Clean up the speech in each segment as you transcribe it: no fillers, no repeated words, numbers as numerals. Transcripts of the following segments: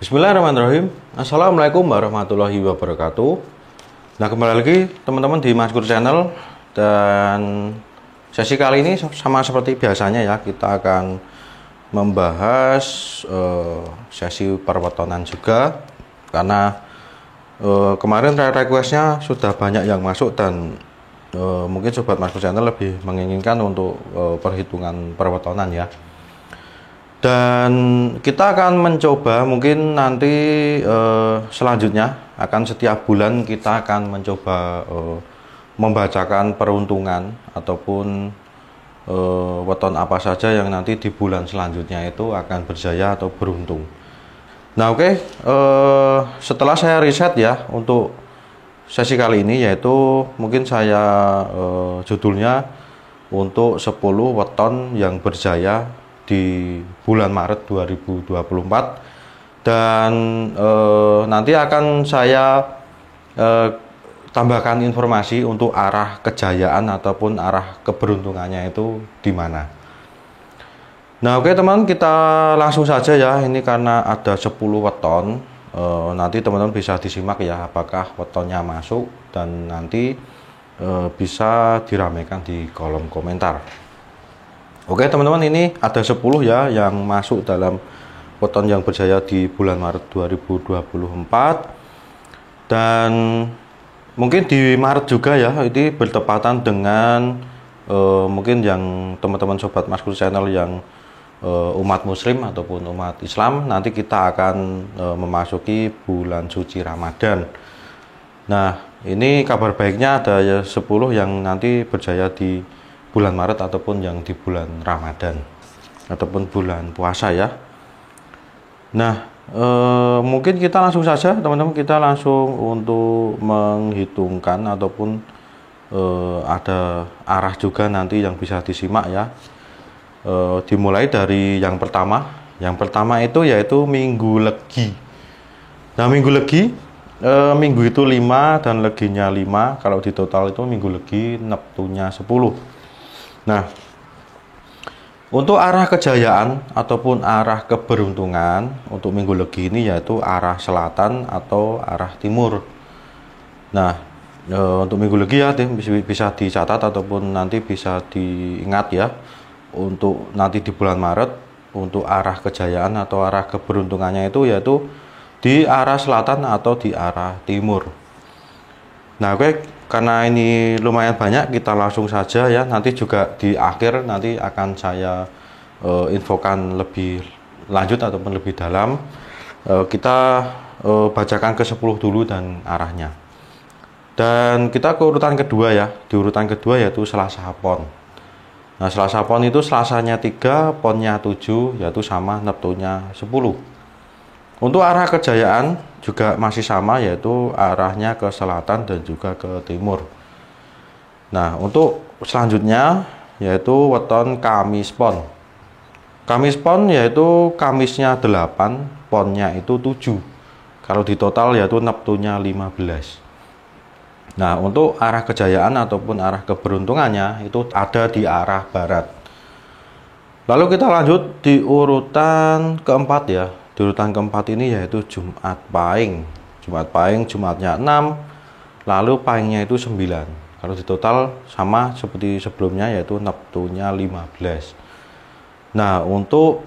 Bismillahirrahmanirrahim. Assalamualaikum warahmatullahi wabarakatuh. Nah, kembali lagi teman-teman di Maskur Channel. Dan sesi kali ini sama seperti biasanya ya, kita akan membahas sesi perwetonan juga. Karena kemarin requestnya sudah banyak yang masuk dan mungkin Sobat Maskur Channel lebih menginginkan untuk perhitungan perwetonan ya. Dan kita akan mencoba mungkin nanti selanjutnya akan setiap bulan kita akan mencoba membacakan peruntungan ataupun weton apa saja yang nanti di bulan selanjutnya itu akan berjaya atau beruntung. Nah, oke, setelah saya riset ya untuk sesi kali ini, yaitu mungkin saya judulnya untuk 10 weton yang berjaya di bulan Maret 2024. Dan nanti akan saya tambahkan informasi untuk arah kejayaan ataupun arah keberuntungannya itu di mana. Nah, oke teman, kita langsung saja ya. Ini karena ada 10 weton, nanti teman-teman bisa disimak ya apakah wetonnya masuk, dan nanti bisa diramaikan di kolom komentar. Oke teman-teman, ini ada 10 ya yang masuk dalam weton yang berjaya di bulan Maret 2024. Dan mungkin di Maret juga ya, ini bertepatan dengan mungkin yang teman-teman Sobat Maskur Channel yang umat muslim ataupun umat Islam, nanti kita akan memasuki bulan suci Ramadan. Nah, ini kabar baiknya ada 10 yang nanti berjaya di bulan Maret ataupun yang di bulan Ramadan ataupun bulan puasa ya. Nah, mungkin kita langsung saja teman-teman, kita langsung untuk menghitungkan ataupun ada arah juga nanti yang bisa disimak ya. Dimulai dari yang pertama. Yang pertama itu yaitu Minggu Legi. Nah, Minggu Legi, minggu itu 5 dan leginya 5. Kalau di total itu Minggu Legi neptunya 10. Nah, untuk arah kejayaan ataupun arah keberuntungan untuk Minggu Legi ini yaitu arah selatan atau arah timur. Nah, untuk Minggu Legi ya bisa dicatat ataupun nanti bisa diingat ya. Untuk nanti di bulan Maret, untuk arah kejayaan atau arah keberuntungannya itu yaitu di arah selatan atau di arah timur. Nah, oke, karena ini lumayan banyak, kita langsung saja ya. Nanti juga di akhir nanti akan saya infokan lebih lanjut ataupun lebih dalam. Kita bacakan ke 10 dulu dan arahnya. Dan kita ke urutan kedua ya. Di urutan kedua yaitu Selasa Pon. Nah, Selasa Pon itu Selasanya 3, Ponnya 7, yaitu sama neptunya 10. Untuk arah kejayaan juga masih sama, yaitu arahnya ke selatan dan juga ke timur. Nah, untuk selanjutnya yaitu weton Kamis Pon. Kamis Pon yaitu Kamisnya 8, Ponnya itu 7. Kalau di total yaitu neptunya 15. Nah, untuk arah kejayaan ataupun arah keberuntungannya itu ada di arah barat. Lalu kita lanjut di urutan keempat ya. Di urutan keempat ini yaitu Jumat Pahing. Jumat Pahing, Jumatnya 6, lalu Pahingnya itu 9. Kalau di total sama seperti sebelumnya yaitu neptunya 15. Nah, untuk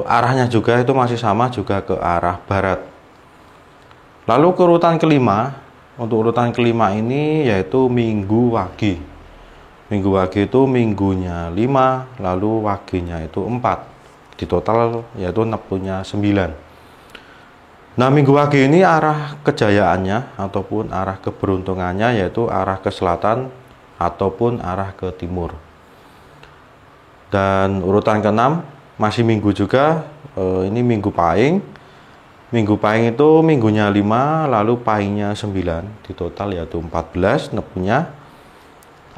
arahnya juga itu masih sama, juga ke arah barat. Lalu ke urutan kelima, untuk urutan kelima ini yaitu Minggu Wage. Minggu Wage itu minggunya 5, lalu waginya itu 4. Di total yaitu neptunya 9. Nah, Minggu Wage ini arah kejayaannya ataupun arah keberuntungannya yaitu arah ke selatan ataupun arah ke timur. Dan urutan ke-6 masih minggu juga, ini Minggu Pahing. Minggu Pahing itu minggunya 5, lalu Pahingnya 9. Di total yaitu 14 neptunya.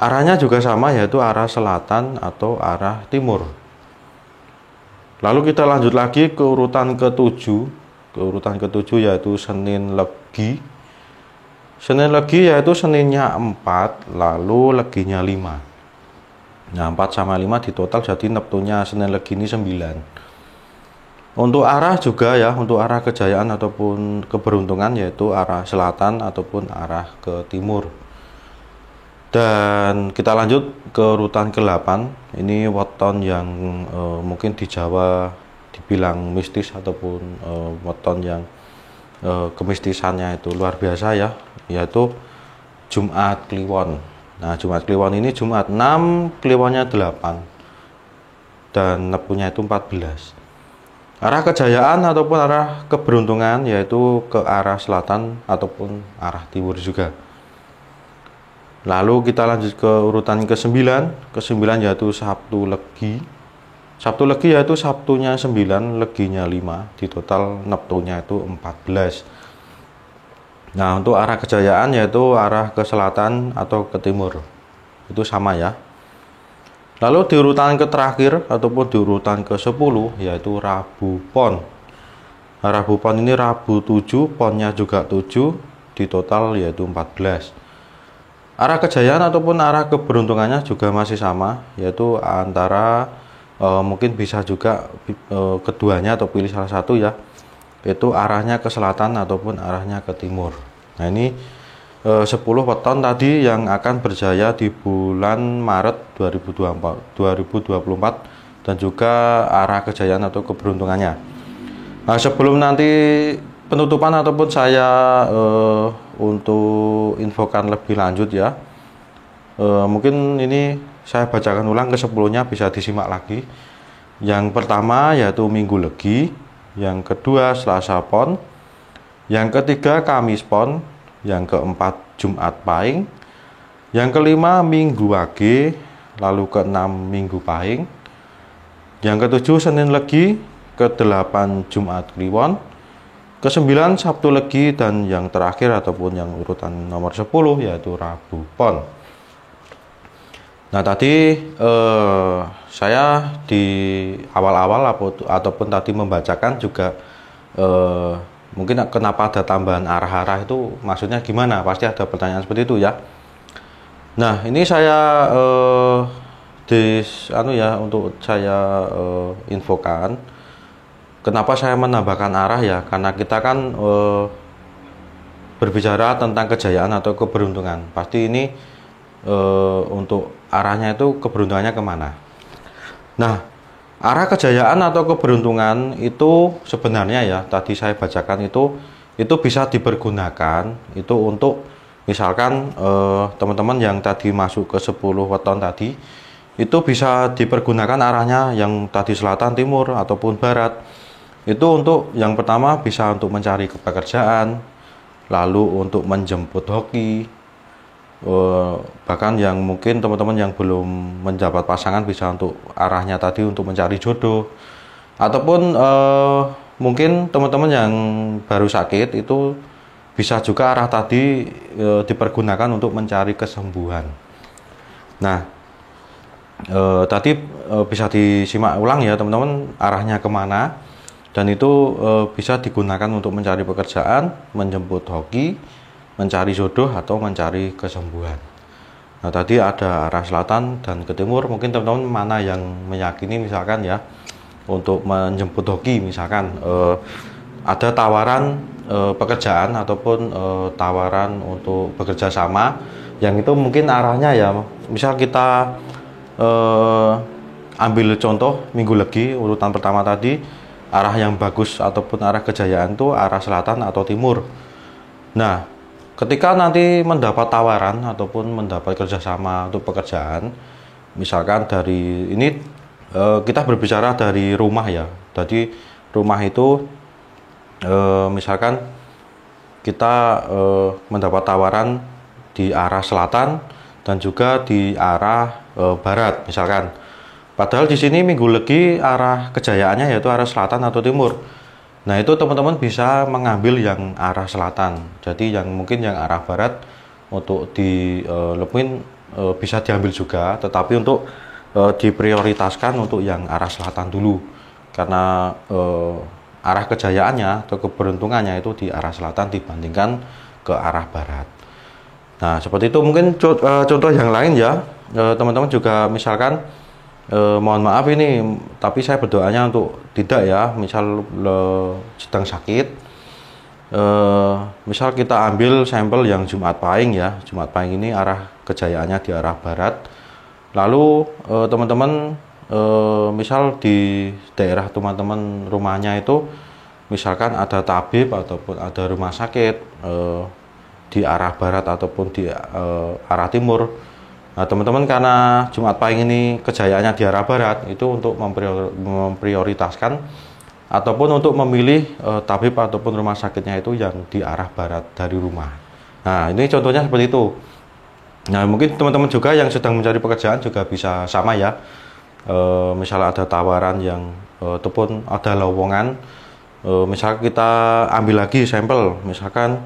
Arahnya juga sama, yaitu arah selatan atau arah timur. Lalu kita lanjut lagi ke urutan ke-7. Ke urutan ke-7 yaitu Senin Legi. Senin Legi yaitu Seninnya 4, lalu Leginya 5. Nah, 4 sama 5 di total jadi neptunya Senin Legi ini 9. Untuk arah juga ya, untuk arah kejayaan ataupun keberuntungan yaitu arah selatan ataupun arah ke timur. Dan kita lanjut ke urutan ke-8. Ini weton yang mungkin di Jawa dibilang mistis ataupun weton yang kemistisannya itu luar biasa ya, yaitu Jumat Kliwon. Nah, Jumat Kliwon ini Jumat 6, Kliwonnya 8 dan nepunya itu 14. Arah kejayaan ataupun arah keberuntungan yaitu ke arah selatan ataupun arah timur juga. Lalu kita lanjut ke urutan ke-9. Ke-9 yaitu Sabtu Legi. Sabtu Legi yaitu Sabtunya 9, Leginya 5, di total neptunya itu 14. Nah, untuk arah kejayaan yaitu arah ke selatan atau ke timur. Itu sama ya. Lalu di urutan ke terakhir ataupun di urutan ke-10 yaitu Rabu Pon. Nah, Rabu Pon ini Rabu 7, Ponnya juga 7, di total yaitu 14. Arah kejayaan ataupun arah keberuntungannya juga masih sama, yaitu antara mungkin bisa juga keduanya atau pilih salah satu ya, yaitu arahnya ke selatan ataupun arahnya ke timur. Nah, ini 10 weton tadi yang akan berjaya di bulan Maret 2024 dan juga arah kejayaan atau keberuntungannya. Nah, sebelum nanti penutupan ataupun saya untuk infokan lebih lanjut ya, mungkin ini saya bacakan ulang ke-10-nya, bisa disimak lagi. Yang pertama yaitu Minggu Legi, yang kedua Selasa Pon, yang ketiga Kamis Pon, yang keempat Jumat Pahing, yang kelima Minggu Wage, lalu keenam Minggu Pahing, yang ketujuh Senin Legi, ke-8 Jumat Kliwon, ke-9 Sabtu Legi, dan yang terakhir ataupun yang urutan nomor 10 yaitu Rabu Pon. Nah, tadi saya di awal-awal ataupun tadi membacakan juga mungkin kenapa ada tambahan arah-arah itu maksudnya gimana? Pasti ada pertanyaan seperti itu ya. Nah, ini saya untuk saya infokan kenapa saya menambahkan arah ya, karena kita kan berbicara tentang kejayaan atau keberuntungan. Pasti ini untuk arahnya itu keberuntungannya kemana. Nah, arah kejayaan atau keberuntungan itu sebenarnya ya, tadi saya bacakan itu bisa dipergunakan itu untuk misalkan teman-teman yang tadi masuk ke 10 weton tadi, itu bisa dipergunakan arahnya yang tadi selatan, timur, ataupun barat. Itu untuk yang pertama bisa untuk mencari pekerjaan, lalu untuk menjemput hoki, bahkan yang mungkin teman-teman yang belum mendapat pasangan bisa untuk arahnya tadi untuk mencari jodoh, ataupun mungkin teman-teman yang baru sakit itu bisa juga arah tadi dipergunakan untuk mencari kesembuhan. Nah, tadi bisa disimak ulang ya teman-teman arahnya kemana. Dan itu bisa digunakan untuk mencari pekerjaan, menjemput hoki, mencari jodoh, atau mencari kesembuhan. Nah, tadi ada arah selatan dan ke timur. Mungkin teman-teman mana yang meyakini misalkan ya, untuk menjemput hoki misalkan ada tawaran pekerjaan ataupun tawaran untuk bekerja sama, yang itu mungkin arahnya ya, misal kita ambil contoh Minggu Legi, urutan pertama tadi, arah yang bagus ataupun arah kejayaan itu arah selatan atau timur. Nah, ketika nanti mendapat tawaran ataupun mendapat kerjasama untuk pekerjaan, misalkan dari ini kita berbicara dari rumah ya. Jadi rumah itu misalkan kita mendapat tawaran di arah selatan dan juga di arah barat misalkan. Padahal di sini Minggu Legi arah kejayaannya yaitu arah selatan atau timur. Nah, itu teman-teman bisa mengambil yang arah selatan. Jadi yang mungkin yang arah barat untuk dilepuin bisa diambil juga, tetapi untuk diprioritaskan untuk yang arah selatan dulu. Karena arah kejayaannya atau keberuntungannya itu di arah selatan dibandingkan ke arah barat. Nah, seperti itu. Mungkin contoh yang lain ya. Teman-teman juga misalkan mohon maaf ini, tapi saya berdoanya untuk tidak ya, misal sedang sakit, misal kita ambil sampel yang Jumat Pahing ya. Jumat Pahing ini arah kejayaannya di arah barat. Lalu teman-teman misal di daerah teman-teman rumahnya itu misalkan ada tabib ataupun ada rumah sakit di arah barat ataupun di arah timur. Nah, teman-teman karena Jumat Pahing ini kejayaannya di arah barat, itu untuk memprioritaskan ataupun untuk memilih tabib ataupun rumah sakitnya itu yang di arah barat dari rumah. Nah, ini contohnya seperti itu. Nah, mungkin teman-teman juga yang sedang mencari pekerjaan juga bisa sama ya. Misalnya ada tawaran yang ataupun ada lowongan, misal kita ambil lagi sampel, misalkan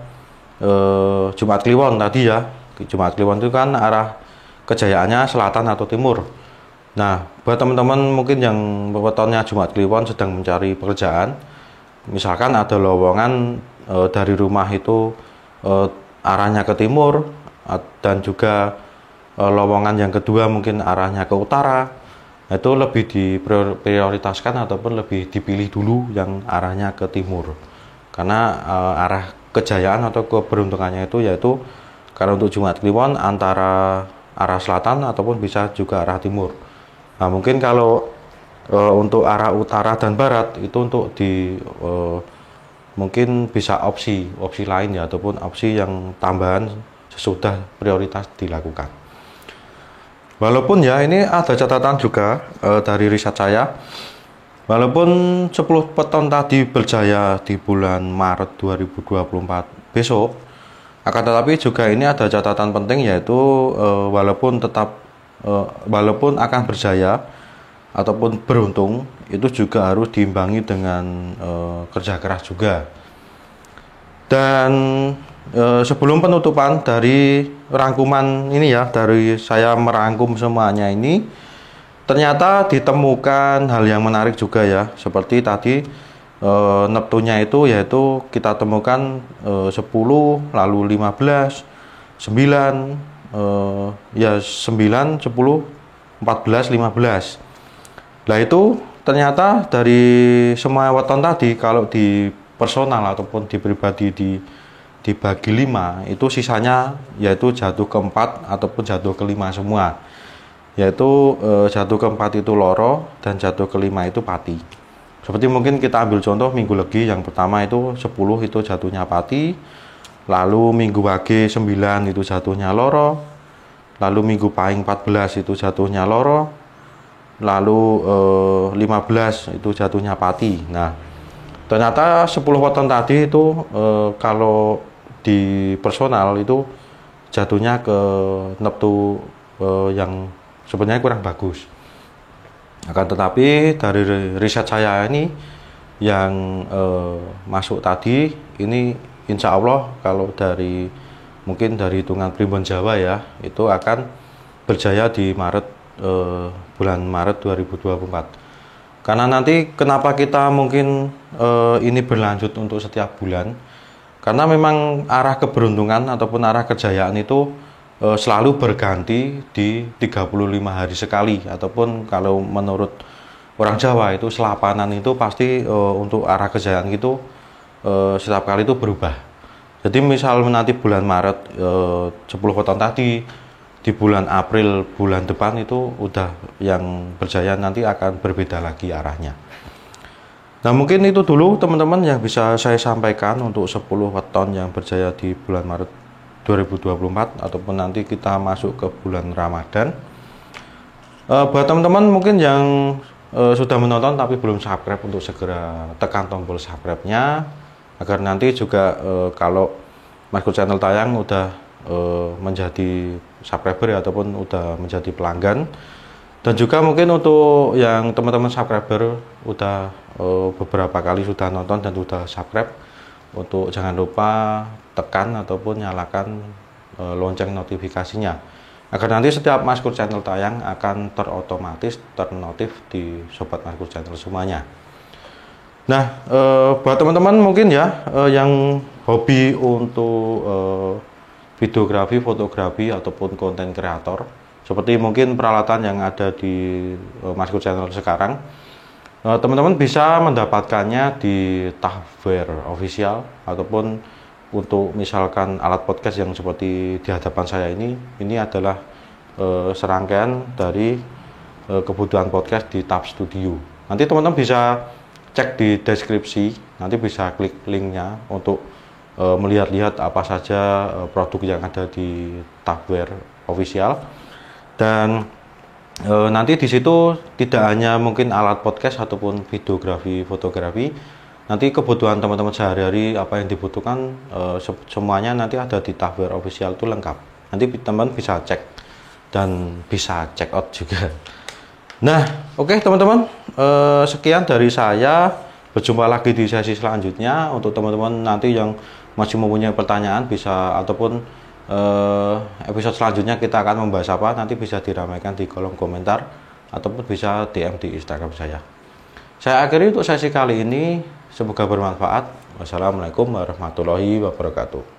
Jumat Kliwon tadi ya. Jumat Kliwon itu kan arah kejayaannya selatan atau timur. Nah, buat teman-teman mungkin yang wetonnya Jumat Kliwon sedang mencari pekerjaan, misalkan ada lowongan dari rumah itu arahnya ke timur, dan juga lowongan yang kedua mungkin arahnya ke utara, itu lebih diprioritaskan ataupun lebih dipilih dulu yang arahnya ke timur, karena arah kejayaan atau keberuntungannya itu yaitu karena untuk Jumat Kliwon antara arah selatan ataupun bisa juga arah timur. Nah, mungkin kalau untuk arah utara dan barat itu untuk mungkin bisa opsi lain ya, ataupun opsi yang tambahan sesudah prioritas dilakukan. Walaupun ya ini ada catatan juga dari riset saya, walaupun 10 weton tadi berjaya di bulan Maret 2024 besok, akan tetapi juga ini ada catatan penting, yaitu walaupun akan berjaya ataupun beruntung, itu juga harus diimbangi dengan kerja keras juga. Dan sebelum penutupan dari rangkuman ini ya, dari saya merangkum semuanya ini, ternyata ditemukan hal yang menarik juga ya, seperti tadi neptunya itu yaitu kita temukan 10, lalu 15, 9, ya 9, 10, 14, 15. Nah, itu ternyata dari semua weton tadi, kalau di personal ataupun di pribadi dibagi 5, itu sisanya yaitu jatuh ke 4 ataupun jatuh ke 5 semua. Yaitu jatuh ke 4 itu loro dan jatuh ke 5 itu pati. Seperti mungkin kita ambil contoh Minggu Legi yang pertama itu 10 itu jatuhnya pati, lalu Minggu Wage 9 itu jatuhnya loro, lalu Minggu Pahing 14 itu jatuhnya loro, lalu 15 itu jatuhnya pati. Nah, ternyata 10 weton tadi itu kalau di personal itu jatuhnya ke neptu yang sebenarnya kurang bagus. Akan tetapi dari riset saya ini yang masuk tadi ini, insya Allah kalau mungkin dari hitungan Primbon Jawa ya, itu akan berjaya di bulan Maret 2024. Karena nanti kenapa kita mungkin ini berlanjut untuk setiap bulan, karena memang arah keberuntungan ataupun arah kejayaan itu selalu berganti di 35 hari sekali, ataupun kalau menurut orang Jawa itu selapanan itu pasti untuk arah kejayaan itu setiap kali itu berubah. Jadi misal nanti bulan Maret 10 weton tadi, di bulan April bulan depan itu udah yang berjaya nanti akan berbeda lagi arahnya. Nah, mungkin itu dulu teman-teman yang bisa saya sampaikan untuk 10 weton yang berjaya di bulan Maret 2024 ataupun nanti kita masuk ke bulan Ramadan. Buat teman-teman mungkin yang sudah menonton tapi belum subscribe, untuk segera tekan tombol subscribe-nya, agar nanti juga kalau Mas Kur Channel tayang udah menjadi subscriber ya, ataupun udah menjadi pelanggan. Dan juga mungkin untuk yang teman-teman subscriber udah beberapa kali sudah nonton dan sudah subscribe, untuk jangan lupa tekan ataupun nyalakan lonceng notifikasinya, agar nanti setiap Mas Kur Channel tayang akan terotomatis ternotif di Sobat Mas Kur Channel semuanya. Nah, buat teman-teman mungkin ya yang hobi untuk videografi, fotografi ataupun konten kreator, seperti mungkin peralatan yang ada di Maskur Channel sekarang. Teman-teman bisa mendapatkannya di Tahware Official, ataupun untuk misalkan alat podcast yang seperti di hadapan saya ini adalah serangkaian dari kebutuhan podcast di Tab Studio. Nanti teman-teman bisa cek di deskripsi, nanti bisa klik linknya untuk melihat-lihat apa saja produk yang ada di Tahware Official. Dan nanti di situ tidak hanya mungkin alat podcast ataupun videografi, fotografi. Nanti kebutuhan teman-teman sehari-hari apa yang dibutuhkan semuanya nanti ada di Tahware Official, itu lengkap. Nanti teman-teman bisa cek dan bisa check out juga. Nah, oke teman-teman, sekian dari saya. Berjumpa lagi di sesi selanjutnya. Untuk teman-teman nanti yang masih mempunyai pertanyaan bisa, ataupun episode selanjutnya kita akan membahas apa, nanti bisa diramaikan di kolom komentar ataupun bisa DM di Instagram saya. Saya akhiri untuk sesi kali ini, semoga bermanfaat. Wassalamualaikum warahmatullahi wabarakatuh.